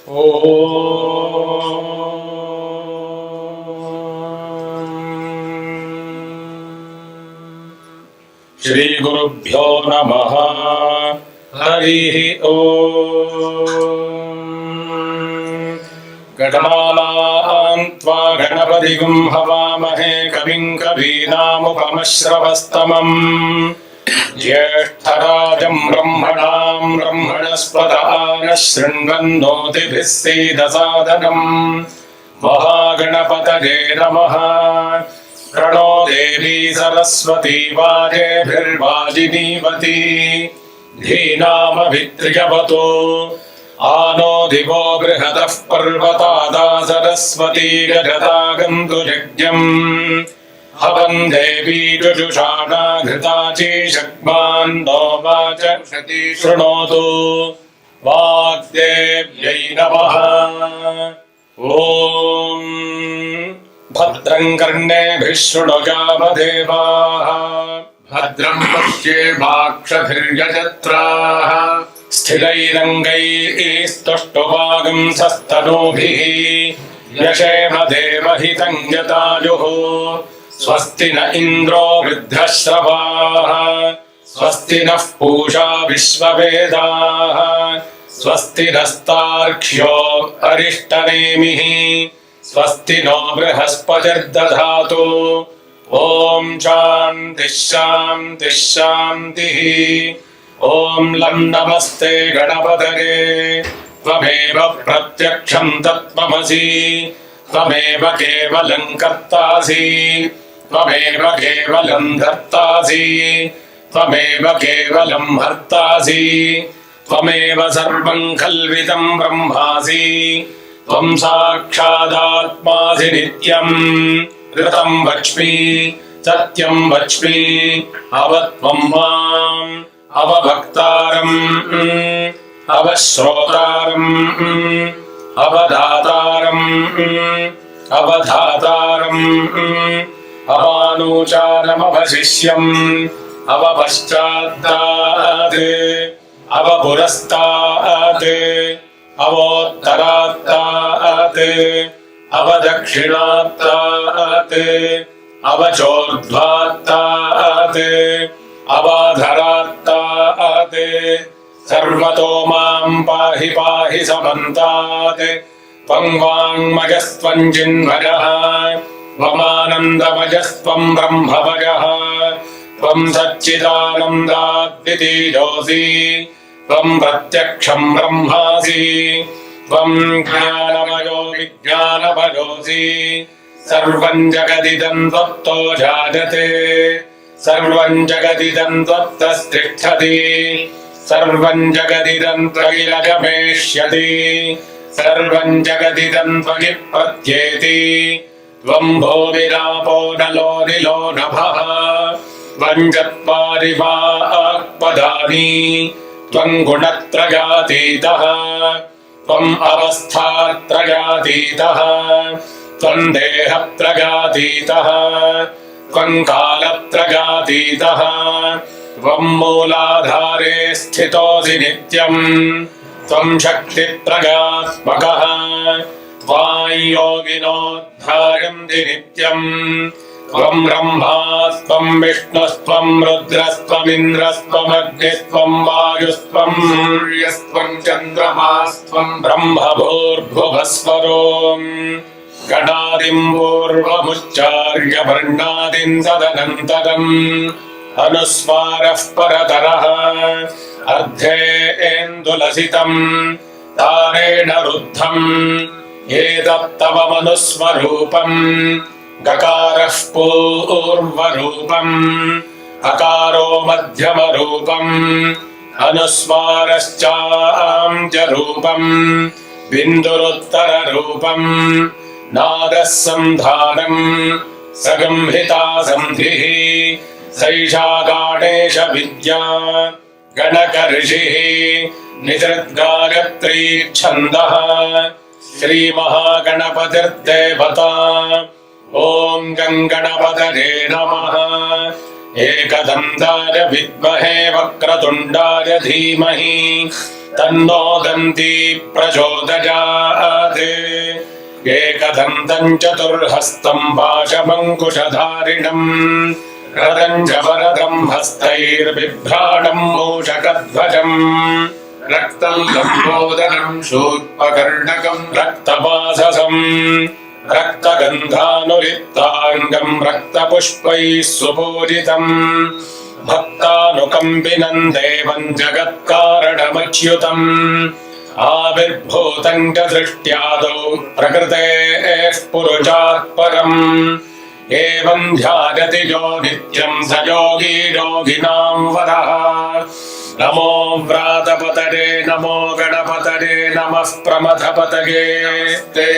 श्री गुरुभ्यो नमः। हरिः ओम्। गणानां त्वा गणपतिगुं हवामहे कविं कवीनामुपमश्रवस्तमम् ज्येष्ठराजं ब्रह्मणां ब्रह्मणस्पत नः शृण्वन्नोतिभिः सीदसादनम्। महागणपतये नमः। प्रणो देवी सरस्वती वाजेभिर्वाजिनीवती धीनामभित्र्यवतो आनो दिवो बृहतः पर्वतादा सरस्वती गजतागन्तु यज्ञम्। हवन् देवी जुजुषाणा घृताचीषग्मान्नो वाचर्षति शृणोतु। वाग्देव्यै नमः। ॐ भद्रं कर्णेभिः शृणुयामदेवाः भद्रं पश्येमाक्षभिर्यजत्राः स्थिरैरङ्गैस्तुष्टुवागुंसस्तनूभिः यशेम देवहितं यदायुः। स्वस्ति न इन्द्रो वृद्धश्रवाः स्वस्ति नः पूषा विश्ववेदाः स्वस्ति नस्तार्क्ष्यो अरिष्टनेमिः स्वस्ति नो बृहस्पतिर्दधातु। ॐ शान्तिः शान्तिः शान्तिः। ॐ लं नमस्ते गणपतये त्वमेव प्रत्यक्षं तत्त्वमसि त्वमेव केवलं कर्तासि त्वमेव केवलं धर्तासि त्वमेव केवलं हर्तासि त्वमेव सर्वं खल्विदं ब्रह्मासि त्वं साक्षादात्मासि नित्यम्। ऋतं वच्मि सत्यं वच्मि अवत्वं माम् अवभक्तारम् अवश्रोतारम् अवधातारम् अवधातारम् अवानुचारमवशिष्यम् अवपश्चात्तात् अवपुरस्तात् अवोत्तरात्तात् अवदक्षिणात्तात् अवचोर्ध्वात्तात् अवाधरात्तात् सर्वतो मां पाहि पाहि समन्तात्। त्वं वाङ्मयस्त्वं चिन्मयः त्वमानन्दमयस्त्वं ब्रह्ममयः त्वं सच्चिदानन्दाद्वितीयोऽसि त्वं प्रत्यक्षं ब्रह्मासि त्वं ज्ञानमयो विज्ञानमयोऽसि। सर्वं जगदिदं त्वत्तो जायते सर्वं जगदिदं त्वत्तस्तिष्ठति सर्वं जगदिदं त्वयि गमेष्यति सर्वं जगदिदं त्वयि पत्येति। त्वं भूमिरापो नलो निलो नभः त्वं चत्वारि वाक्पदानि त्वं गुणत्रयातीतः त्वम् अवस्थात्रयातीतः त्वं देहत्रयातीतः त्वं कालत्रयातीतः त्वं मूलाधारे स्थितोऽसि नित्यम्। त्वं शक्तित्रयात्मकः त्वां योगिनोद्धारन्ति नित्यम्। त्वं ब्रह्मा त्वं विष्णुस्त्वं रुद्रस्त्वमिन्द्रस्त्वमग्निस्त्वं वायुस्त्वं सूर्यस्त्वं चन्द्रमास्त्वं ब्रह्म भूर्भुवस्वरोम्। गणादिं पूर्वमुच्चार्य वर्णादिं तदनन्तरम् अनुस्वारः परतरः अर्धेन्दुलसितं तारेण रुद्धम्। एतत्तव मनुस्वरूपम् गकारः पूर्वरूपम् अकारो मध्यमरूपम् अनुस्वारश्चान्त्यरूपम् बिन्दुरुत्तररूपम् नादः सन्धानम् सगम्हिता सन्धिः सैषा गाणेश विद्या गणकऋषिः निसृद्गायत्री छन्दः श्रीमहागणपतिर्देवता। ॐ गङ्गणपतये नमः। एकदन्ताय विद्महे वक्रतुण्डाय धीमहि तन्नोदन्ती प्रचोदयात् एकदन्तं चतुर्हस्तं पाशमङ्कुशधारिणम् रदं च वरदं हस्तैर्बिभ्राणं मूषकध्वजम् रक्तं लम्बोदरं शूर्पकर्णकं रक्तवाससं रक्तगन्धानुलिप्ताङ्गं रक्तपुष्पैः सुपूजितम् भक्तानुकम्पिनं देवं जगत्कारणमच्युतम् आविर्भूतं च सृष्ट्यादौ प्रकृतेः पुरुषात् परम् एवं ध्यायति यो नित्यं स योगी योगिनां वरः नमो व्रातपतये नमो गणपतये नमः प्रमथपतये ते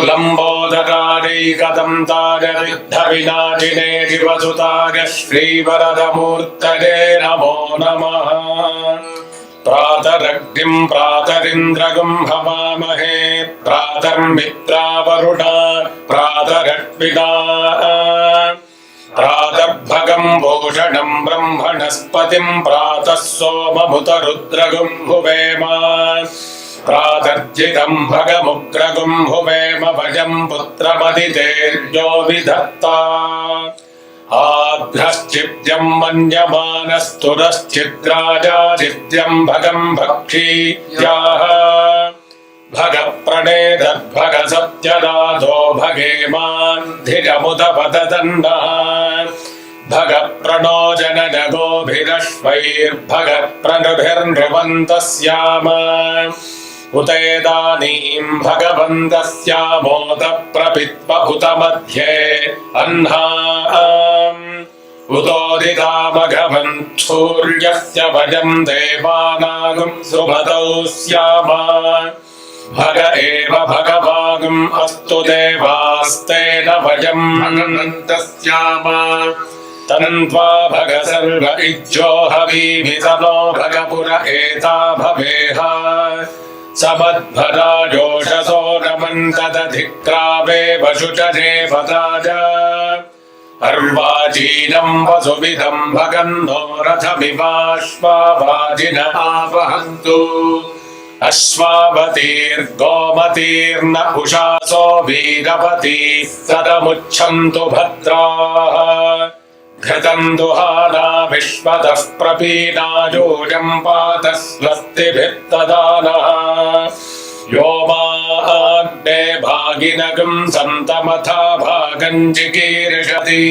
लम्बोदरादैकदन्ताय विद्धविनाशिने शिवसुताय श्रीवरदमूर्तये नमो नमः प्रातरग्निं प्रातरिन्द्रगं हवामहे प्रातर्मित्रावरुणा प्रातरश्विना प्रातर्भगं भूषणं ब्रह्मणस्पतिं प्रातः सोममुतरुद्रगुं हुवेम प्रातर्जितं भगमुग्रगुं हुवेम भजं पुत्रमदितेर्यो विधत्ता आभ्रश्चिद्यं मन्यमानस्तुरश्चिद्राजाचिद्यं भगं भक्षीयाः भगप्रणेतद्भग सत्यदातो भगेमान्धिजमुदपतदन्नः भगप्रणो जननगोभिरश्वैर्भगप्रणुभिर्नृवन्तः स्याम उतेदानीं भगवन्तः स्यामोदप्रपित्व उत मध्ये अह्नाम् उतोदितामघवन् सूर्यस्य वयं देवानागं सुमतौ स्याम भग एव भगवागम् अस्तु देवास्तेन वयं भगवन्तः स्याम तन्त्वा भग सर्व इज्जो हवीमितनो भगपुर एता भवेह समद्भराजोषसो नमन्तदधिक्रावे वशुचरे पदाज अर्वाचीनं वसुविदं भगन्नो रथमिवाश्वावाजिन आवहन्तु अश्वावतीर्गोमतीर्न उषासो वीरवती सदमुच्छन्तु भद्राः घृतं दुहाना विश्वतः प्रपीनायोजं पात स्वस्तिभित्तदानः यो माग्ने भागिनगं सन्तमथा भागं जिगीर्षति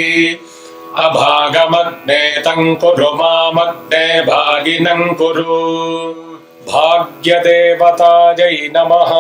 अभागमग्ने तं कुरु मामग्ने भागिनं कुरु भाग्यदेवतायै नमः।